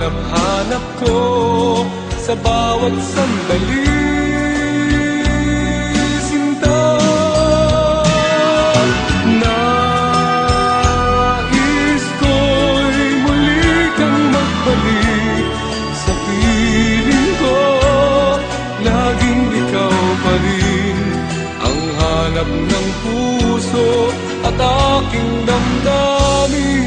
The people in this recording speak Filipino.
hinahanap-hanap ko sa bawat sandali. Sinta, nais ko'y muli kang magbalik sa piling ko. Laging ikaw pa rin ang hanap ng puso at aking damdamin.